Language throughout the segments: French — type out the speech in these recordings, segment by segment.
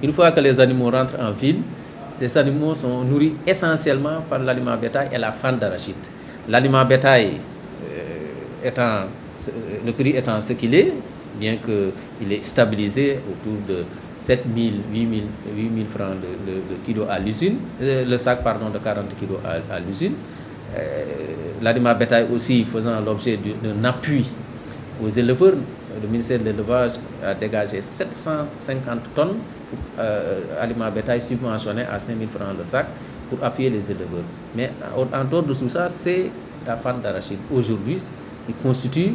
Une fois que les animaux rentrent en ville, les animaux sont nourris essentiellement par l'aliment bétail et la fane d'arachide. L'aliment bétail le prix étant ce qu'il est, bien qu'il est stabilisé autour de 7 000, 8 000 francs le kilo à l'usine, le sac pardon, de 40 kg à l'usine. L'aliment bétail aussi faisant l'objet d'un appui aux éleveurs. Le ministère de l'élevage a dégagé 750 tonnes pour aliments bétail subventionnés à 5 000 francs le sac pour appuyer les éleveurs. Mais en dehors de tout ça, c'est la fane d'arachide aujourd'hui qui constitue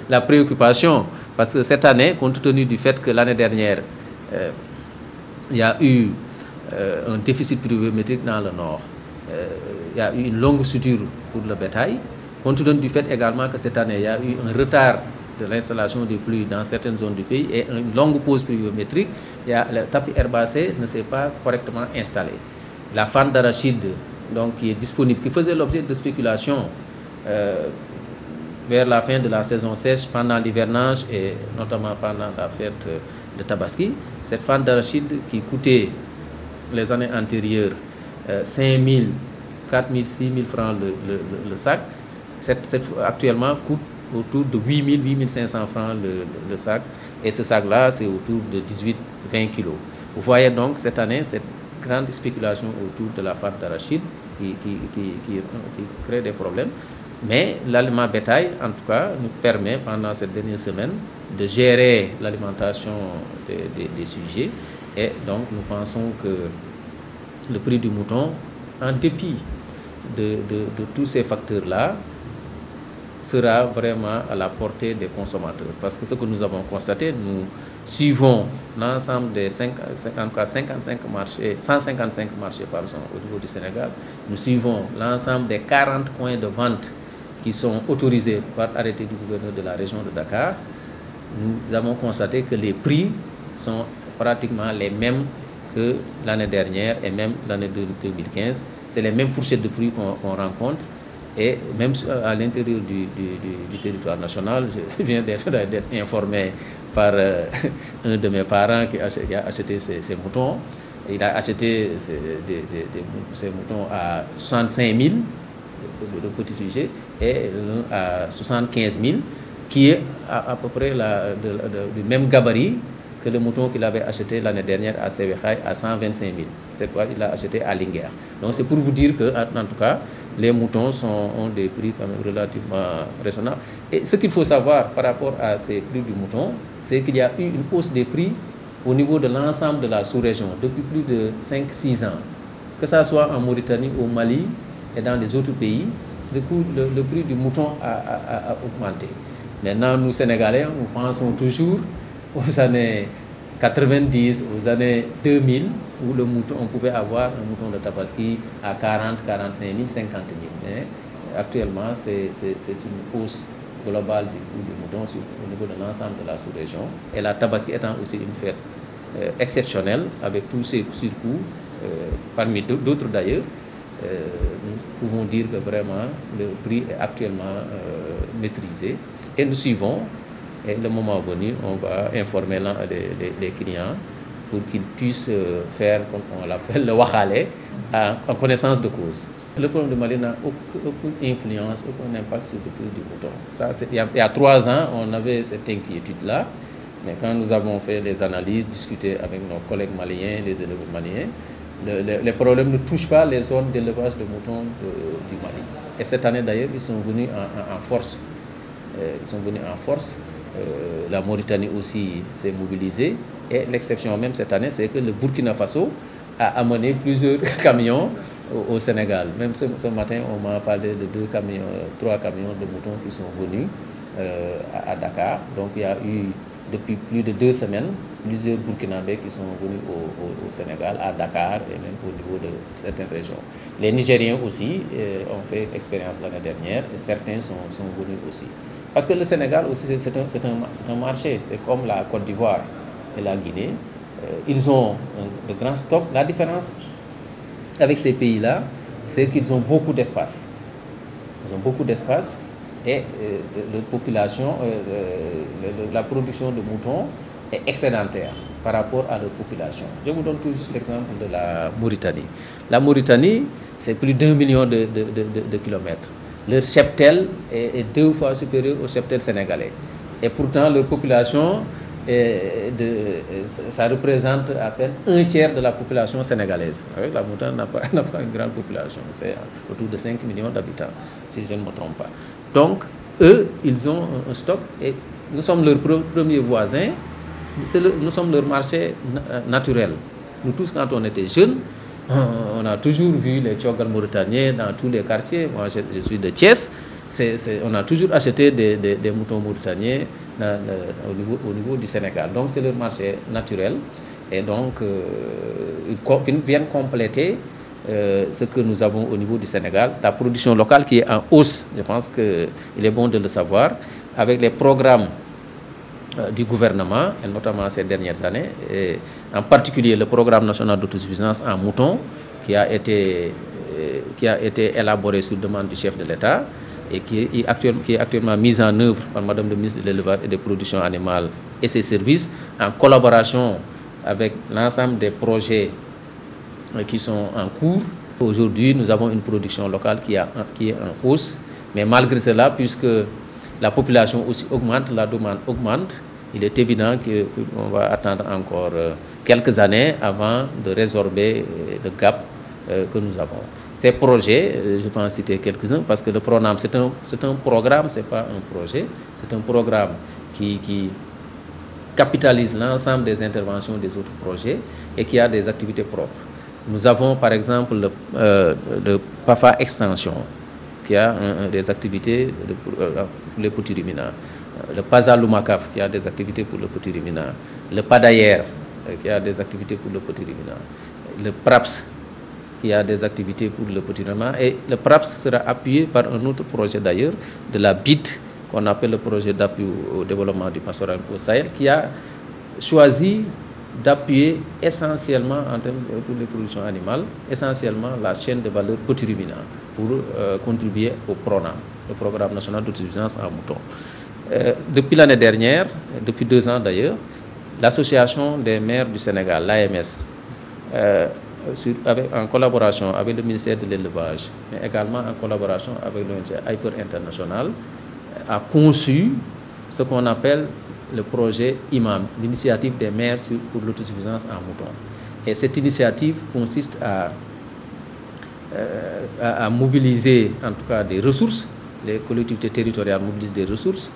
la préoccupation. Parce que cette année, compte tenu du fait que l'année dernière, il y a eu un déficit pluviométrique dans le nord, il y a eu une longue soudure pour le bétail, compte tenu du fait également que cette année, il y a eu un retard de l'installation des pluies dans certaines zones du pays et une longue pause pluviométrique, le tapis herbacé ne s'est pas correctement installé. La fane d'arachide qui est disponible, qui faisait l'objet de spéculations vers la fin de la saison sèche, pendant l'hivernage et notamment pendant la fête de Tabaski, cette fane d'arachide qui coûtait les années antérieures 5 000, 4 000, 6 000 francs le sac, actuellement coûte autour de 8 000, 8 500 francs le sac. Et ce sac-là, c'est autour de 18-20 kilos. Vous voyez donc cette année, cette grande spéculation autour de la fane d'arachide qui crée des problèmes. Mais l'aliment bétail, en tout cas, nous permet pendant cette dernière semaine de gérer l'alimentation des sujets. Et donc, nous pensons que le prix du mouton, en dépit de tous ces facteurs-là, sera vraiment à la portée des consommateurs. Parce que ce que nous avons constaté, nous suivons l'ensemble des 155 marchés au niveau du Sénégal. Nous suivons l'ensemble des 40 points de vente qui sont autorisés par arrêté du gouverneur de la région de Dakar. Nous avons constaté que les prix sont pratiquement les mêmes que l'année dernière et même l'année 2015. C'est les mêmes fourchettes de prix qu'on rencontre. Et même à l'intérieur du territoire national, je viens d'être informé par un de mes parents qui a acheté ses moutons. Il a acheté ces moutons à 65 000, le petit sujet, et à 75 000, qui est à peu près du même gabarit que le mouton qu'il avait acheté l'année dernière à Sévéhaï à 125 000. Cette fois, il l'a acheté à Linguère. Donc c'est pour vous dire que, en tout cas, les moutons ont des prix quand même relativement raisonnables. Et ce qu'il faut savoir par rapport à ces prix du mouton, c'est qu'il y a eu une hausse des prix au niveau de l'ensemble de la sous-région depuis plus de 5-6 ans. Que ce soit en Mauritanie, au Mali et dans les autres pays, le prix du mouton a augmenté. Maintenant, nous, Sénégalais, nous pensons toujours aux années 90, aux années 2000, où on pouvait avoir un mouton de Tabaski à 40, 45 000, 50 000. Mais actuellement, c'est une hausse globale du coût du mouton au niveau de l'ensemble de la sous-région. Et la Tabaski étant aussi une fête exceptionnelle, avec tous ces surcoûts, parmi d'autres d'ailleurs, nous pouvons dire que vraiment le prix est actuellement maîtrisé. Et nous suivons. Et le moment venu, on va informer les clients pour qu'ils puissent faire, comme on l'appelle, le wakhalé, en connaissance de cause. Le problème du Mali n'a aucune influence, aucun impact sur le prix du mouton. Il y a 3 ans, on avait cette inquiétude-là, mais quand nous avons fait les analyses, discuté avec nos collègues maliens, les éleveurs maliens, les problèmes ne touchent pas les zones d'élevage de moutons du Mali. Et cette année d'ailleurs, ils sont venus en force. La Mauritanie aussi s'est mobilisée. Et l'exception même cette année, c'est que le Burkina Faso a amené plusieurs camions au Sénégal. Même ce matin, on m'a parlé de 3 camions de moutons qui sont venus à Dakar. Donc il y a eu, depuis plus de 2 semaines, plusieurs Burkinabés qui sont venus au Sénégal, à Dakar et même au niveau de certaines régions. Les Nigériens aussi ont fait l'expérience l'année dernière et certains sont venus aussi. Parce que le Sénégal aussi, c'est un marché, c'est comme la Côte d'Ivoire et la Guinée. Ils ont de grands stocks. La différence avec ces pays-là, c'est qu'ils ont beaucoup d'espace. Ils ont beaucoup d'espace et la population, la production de moutons est excédentaire. par rapport à leur population. Je vous donne tout juste l'exemple de la Mauritanie. La Mauritanie, c'est plus d'1 million de kilomètres. Leur cheptel est 2 fois supérieur au cheptel sénégalais. Et pourtant, leur population, ça représente à peine 1/3 de la population sénégalaise. La Mauritanie n'a pas une grande population, c'est autour de 5 millions d'habitants, si je ne me trompe pas. Donc, eux, ils ont un stock et nous sommes leurs premiers voisins, nous sommes leur marché naturel. Nous tous, quand on était jeunes, on a toujours vu les tchogal mauritaniens dans tous les quartiers. Moi, je suis de Thiès. On a toujours acheté des moutons mauritaniens au niveau du Sénégal. Donc, c'est leur marché naturel. Et donc, ils viennent compléter ce que nous avons au niveau du Sénégal. La production locale qui est en hausse, je pense qu'il est bon de le savoir, avec les programmes du gouvernement, et notamment ces dernières années, et en particulier le programme national d'autosuffisance en moutons, qui a été élaboré sur demande du chef de l'État et qui est actuellement mis en œuvre par Madame le ministre de l'Élevage et des Productions Animales et ses services, en collaboration avec l'ensemble des projets qui sont en cours. Aujourd'hui, nous avons une production locale qui est en hausse, mais malgré cela, puisque la population aussi augmente, la demande augmente, il est évident qu'on va attendre encore quelques années avant de résorber le gap que nous avons. Ces projets, je peux en citer quelques-uns, parce que le PRONAM, c'est un programme, ce n'est pas un projet, c'est un programme qui capitalise l'ensemble des interventions des autres projets et qui a des activités propres. Nous avons par exemple le PAFA Extension, qui a des activités pour les petits ruminants. Le PASA-Lumacaf, qui a des activités pour le petit ruminant. Le PADAYER, qui a des activités pour le petit ruminant. Le PRAPS, qui a des activités pour le petit ruminant. Et le PRAPS sera appuyé par un autre projet d'ailleurs, de la BIT, qu'on appelle le projet d'appui au développement du pastoral au Sahel, qui a choisi d'appuyer essentiellement, en termes pour les productions animales, essentiellement la chaîne de valeur petit ruminant pour contribuer au PRONAM, le Programme national d'autosuffisance en moutons. Depuis l'année dernière, depuis 2 ans d'ailleurs, l'Association des maires du Sénégal, l'AMS, en collaboration avec le ministère de l'Élevage, mais également en collaboration avec l'ONG IFOR International, a conçu ce qu'on appelle le projet IMAM, l'initiative des maires pour l'autosuffisance en moutons. Et cette initiative consiste à mobiliser en tout cas des ressources. Les collectivités territoriales mobilisent des ressources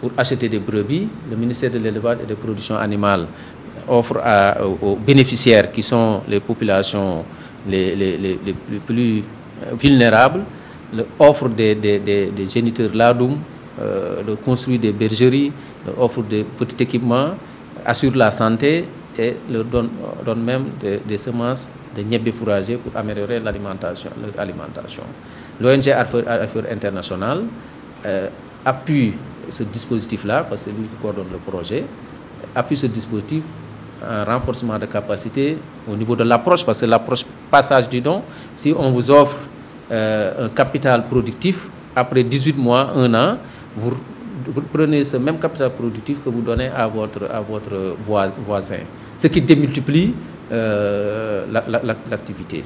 pour acheter des brebis. Le ministère de l'Élevage et des Productions Animales offre aux bénéficiaires, qui sont les populations les plus vulnérables, offre des géniteurs ladoum, construit des bergeries, leur offre des petits équipements, assure la santé et leur donne même des semences de niébé fourragers pour améliorer leur alimentation. L'ONG IFOR International appuie ce dispositif-là, parce que c'est lui qui coordonne le projet, appuie ce dispositif en renforcement de capacité au niveau de l'approche, parce que l'approche passage du don, si on vous offre un capital productif, après 18 mois, 1 an, vous prenez ce même capital productif que vous donnez à votre voisin, ce qui démultiplie l'activité.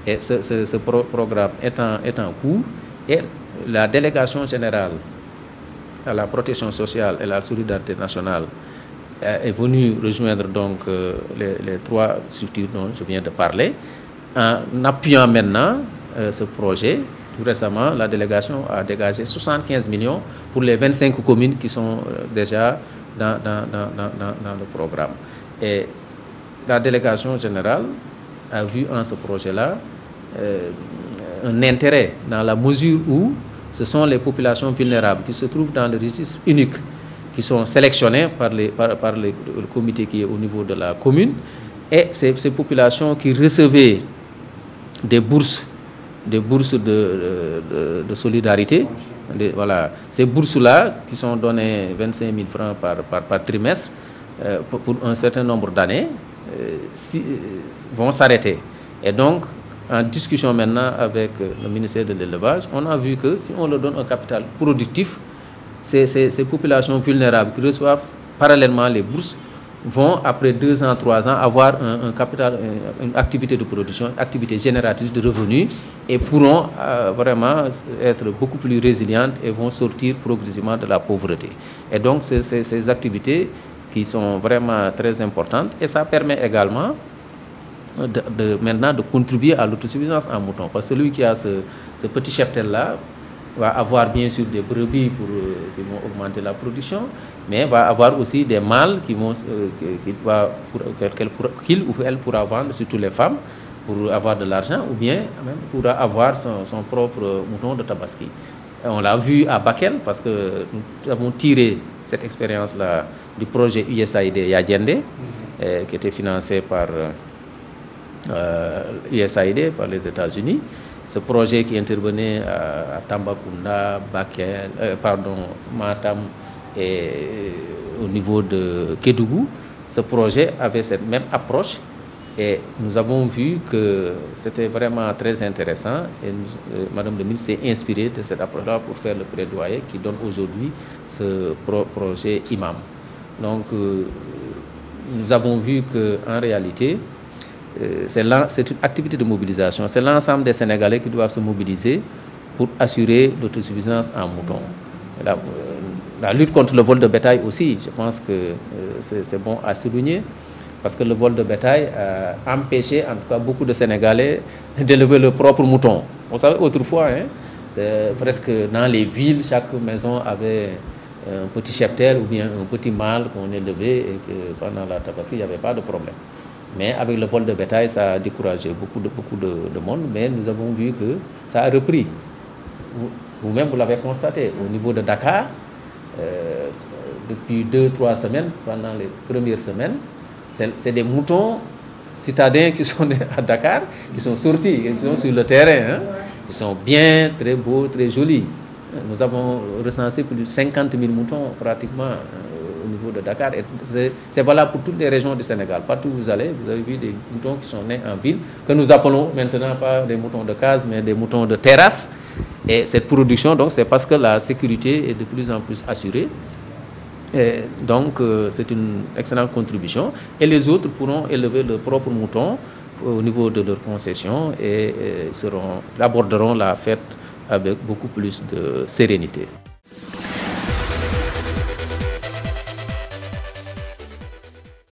Et ce programme est en cours, et la délégation générale à la protection sociale et la solidarité nationale est venue rejoindre donc les 3 structures dont je viens de parler, en appuyant maintenant ce projet. Tout récemment, la délégation a dégagé 75 millions pour les 25 communes qui sont déjà dans le programme. Et la délégation générale a vu en ce projet-là un intérêt, dans la mesure où ce sont les populations vulnérables qui se trouvent dans le registre unique, qui sont sélectionnées par le comité qui est au niveau de la commune, et ces populations qui recevaient des bourses de solidarité. Voilà. Ces bourses-là, qui sont données 25 000 francs par trimestre pour un certain nombre d'années, vont s'arrêter. Et donc, en discussion maintenant avec le ministère de l'Élevage, on a vu que si on leur donne un capital productif, ces populations vulnérables qui reçoivent parallèlement les bourses vont, après 2 ans, 3 ans, avoir un capital, une activité de production, une activité génératrice de revenus et pourront vraiment être beaucoup plus résilientes et vont sortir progressivement de la pauvreté. Et donc, ces activités qui sont vraiment très importantes et ça permet également maintenant de contribuer à l'autosuffisance en moutons. Parce que celui qui a ce petit cheptel-là va avoir bien sûr des brebis qui vont augmenter la production, mais va avoir aussi des mâles qu'il ou elle pourra vendre, surtout les femmes, pour avoir de l'argent, ou bien même pourra avoir son propre mouton de Tabaski. Et on l'a vu à Bakel, parce que nous avons tiré cette expérience-là du projet USAID Yadiende, qui était financé par USAID, par les États-Unis. Ce projet qui intervenait à Tambacounda, Bakel, Matam et au niveau de Kédougou, ce projet avait cette même approche et nous avons vu que c'était vraiment très intéressant et Madame le ministre s'est inspirée de cette approche-là pour faire le plaidoyer qui donne aujourd'hui ce projet IMAM. Donc nous avons vu qu'en réalité, c'est une activité de mobilisation. C'est l'ensemble des Sénégalais qui doivent se mobiliser pour assurer l'autosuffisance en moutons. La lutte contre le vol de bétail aussi, je pense que c'est bon à souligner, parce que le vol de bétail a empêché en tout cas beaucoup de Sénégalais d'élever leur propre mouton. Vous savez, autrefois, c'est presque dans les villes, chaque maison avait un petit cheptel ou bien un petit mâle qu'on élevait et que pendant la Tabaski, il n'y avait pas de problème. Mais avec le vol de bétail, ça a découragé beaucoup de monde, mais nous avons vu que ça a repris. Vous-même, vous l'avez constaté, au niveau de Dakar, depuis 2-3 semaines, pendant les premières semaines, c'est des moutons citadins qui sont à Dakar, qui sont sortis, qui sont sur le terrain, qui sont bien, très beaux, très jolis. Nous avons recensé plus de 50 000 moutons pratiquement au niveau de Dakar. C'est valable pour toutes les régions du Sénégal. Partout où vous allez, vous avez vu des moutons qui sont nés en ville, que nous appelons maintenant pas des moutons de case, mais des moutons de terrasse. Et cette production, donc, c'est parce que la sécurité est de plus en plus assurée. Et donc, c'est une excellente contribution. Et les autres pourront élever leurs propres moutons au niveau de leur concession et aborderont la fête avec beaucoup plus de sérénité.